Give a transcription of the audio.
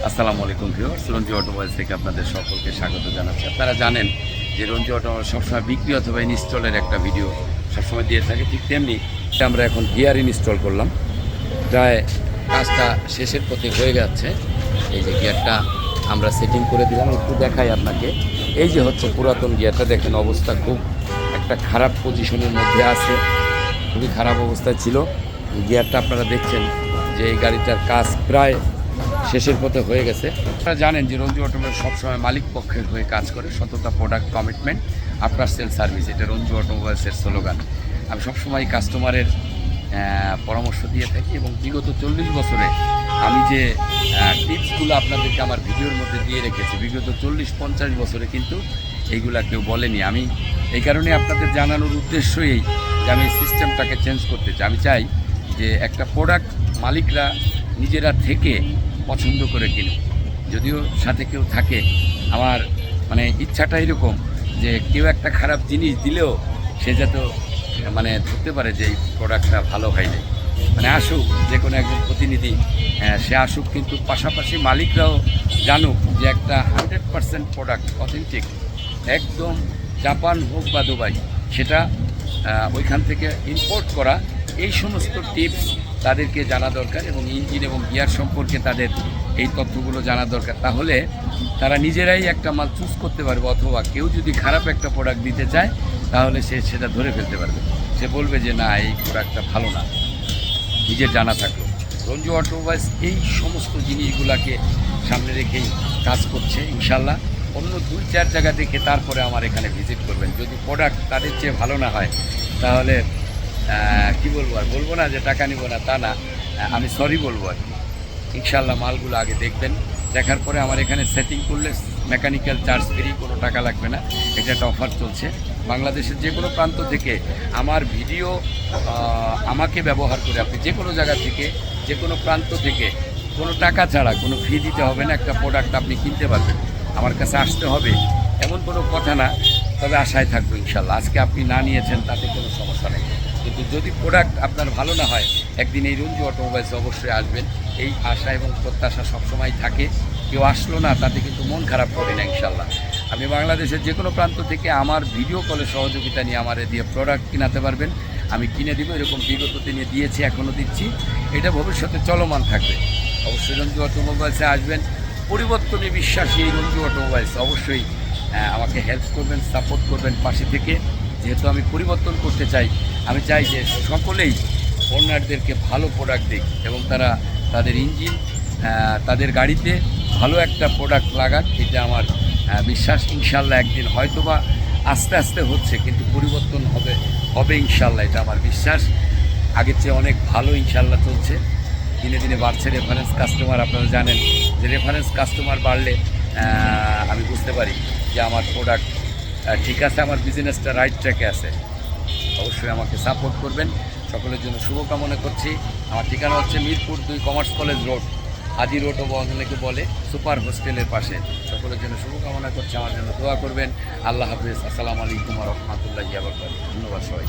আসসালামু আলাইকুম viewers, Ranji automobiles থেকে আপনাদের সকলকে স্বাগত জানাচ্ছি। আপনারা জানেন যে রঞ্জি অটোমোবাইল সবসময় বিক্রি অথবা ইনস্টলের একটা ভিডিও সবসময় দিয়ে থাকে, ঠিক তেমনি আমরা এখন গিয়ার ইনস্টল করলাম। প্রায় কাজটা শেষের পথে হয়ে যাচ্ছে। এই যে গিয়ারটা আমরা সেটিং করে দিলাম, একটু দেখাই আপনাকে। এই যে হচ্ছে পুরাতন গিয়ারটা, দেখেন অবস্থা খুব একটা খারাপ পজিশনের মধ্যে আছে, খুবই খারাপ অবস্থায় ছিল গিয়ারটা। আপনারা দেখছেন যে এই গাড়িটার কাজ প্রায় শেষের পথে হয়ে গেছে। আপনারা জানেন যে রঞ্জি অটোমোবাইল সবসময় মালিক পক্ষের হয়ে কাজ করে, সততা, product, commitment, after sale service, এটা রঞ্জি অটোমোবাইলসের স্লোগান। আমি সবসময় কাস্টমারের পরামর্শ দিয়ে থাকি এবং বিগত 40 বছরে আমি যে টিপসগুলো আপনাদেরকে আমার ভিডিওর মধ্যে দিয়ে রেখেছি, বিগত 40-50 বছরে কিন্তু এইগুলা কেউ বলেনি। আমি এই কারণে আপনাদের জানানোর উদ্দেশ্যই এই যে আমি সিস্টেমটাকে চেঞ্জ করতে চাই। আমি চাই যে একটা প্রোডাক্ট মালিকরা নিজেরা থেকে পছন্দ করে কিনে, যদিও সাথে কেউ থাকে। আমার মানে ইচ্ছাটা এরকম যে কেউ একটা খারাপ জিনিস দিলেও সে যাতে ধরতে পারে যে এই প্রোডাক্টটা ভালো হয় নাই। আসুক যে কোনো একজন প্রতিনিধি, সে আসুক, কিন্তু পাশাপাশি মালিকরাও জানুক যে একটা 100% প্রোডাক্ট অথেন্টিক, একদম জাপান হোক বা দুবাই, সেটা ওইখান থেকে ইম্পোর্ট করা। এই সমস্ত টিপস তাদেরকে জানা দরকার এবং ইঞ্জিন এবং গিয়ার সম্পর্কে তাদের এই তথ্যগুলো জানা দরকার। তাহলে তারা নিজেরাই একটা মাল চুজ করতে পারবে, অথবা কেউ যদি খারাপ একটা প্রোডাক্ট দিতে চায় তাহলে সে সেটা ধরে ফেলতে পারবে। সে বলবে যে না, এই প্রোডাক্টটা ভালো না, নিজের জানা থাকলো। রঞ্জি অটোমোবাইলস এই সমস্ত জিনিসগুলোকে সামনে রেখেই কাজ করছে। ইনশাল্লাহ অন্য 2-4 জায়গা দেখে তারপরে আমার এখানে ভিজিট করবেন। যদি প্রোডাক্ট তাদের চেয়ে ভালো না হয় তাহলে কি বলবো, আর বলবো না যে টাকা নিব না, তা না, আমি সরি বলবো আর কি। ইনশাল্লাহ মালগুলো আগে দেখবেন, দেখার পরে আমার এখানে সেটিং করলে মেকানিক্যাল চার্জ ফ্রি, কোনো টাকা লাগবে না। এটা একটা অফার চলছে। বাংলাদেশের যে কোনো প্রান্ত থেকে আমার ভিডিও আমাকে ব্যবহার করে আপনি যে কোনো জায়গা থেকে, যে কোনো প্রান্ত থেকে, কোনো টাকা ছাড়া, কোনো ফি দিতে হবে না, একটা প্রোডাক্ট আপনি কিনতে পারবেন। আমার কাছে আসতে হবে এমন কোনো কথা না, তবে আশায় থাকবো ইনশাল্লাহ। আজকে আপনি না নিয়েছেন তাতে কোনো সমস্যা নেই, কিন্তু যদি প্রোডাক্ট আপনার ভালো না হয়, একদিন এই রঞ্জি অটোমোবাইলসে অবশ্যই আসবেন। এই আশা এবং প্রত্যাশা সবসময় থাকে। কেউ আসলো না তাতে কিন্তু মন খারাপ করি না ইনশাল্লাহ। আমি বাংলাদেশের যে কোনো প্রান্ত থেকে আমার ভিডিও কলে সহযোগিতা নিয়ে আমার দিয়ে প্রোডাক্ট কিনাতে পারবেন, আমি কিনে দিব। এরকম বিগত দিনে দিয়েছি, এখনও দিচ্ছি, এটা ভবিষ্যতে চলমান থাকবে। অবশ্যই রঞ্জি অটোমোবাইলসে আসবেন। পরিবর্তনে বিশ্বাসী এই রঞ্জি অটোমোবাইলস, অবশ্যই আমাকে হেল্প করবেন, সাপোর্ট করবেন পাশে থেকে। যেহেতু আমি পরিবর্তন করতে চাই, আমি চাই যে সকলেই ওনারদেরকে ভালো প্রোডাক্ট দিক এবং তারা তাদের ইঞ্জিন, তাদের গাড়িতে ভালো একটা প্রোডাক্ট লাগাক। এটা আমার বিশ্বাস। ইনশাল্লাহ একদিন হয়তোবা আস্তে আস্তে হচ্ছে, কিন্তু পরিবর্তন হবে ইনশাল্লাহ, এটা আমার বিশ্বাস। আগের চেয়ে অনেক ভালো ইনশাল্লাহ চলছে, দিনে দিনে বাড়ছে রেফারেন্স কাস্টমার। আপনারা জানেন যে রেফারেন্স কাস্টমার বাড়লে আমি বুঝতে পারি যে আমার প্রোডাক্ট ঠিক আছে, আমার বিজনেসটা রাইট ট্র্যাকে আছে। অবশ্যই আমাকে সাপোর্ট করবেন। সকলের জন্য শুভকামনা করছি। আমার ঠিকানা হচ্ছে মিরপুর 2 কমার্স কলেজ রোড, হাজি রোড ও অনেকে বলে, সুপার হোস্টেলের পাশে। সকলের জন্য শুভকামনা করছি, আমার জন্য দোয়া করবেন। আল্লাহ হাফেজ। আসসালামু আলাইকুম ওয়া রাহমাতুল্লাহি ওয়া বারাকাতুহু। ধন্যবাদ সবাই।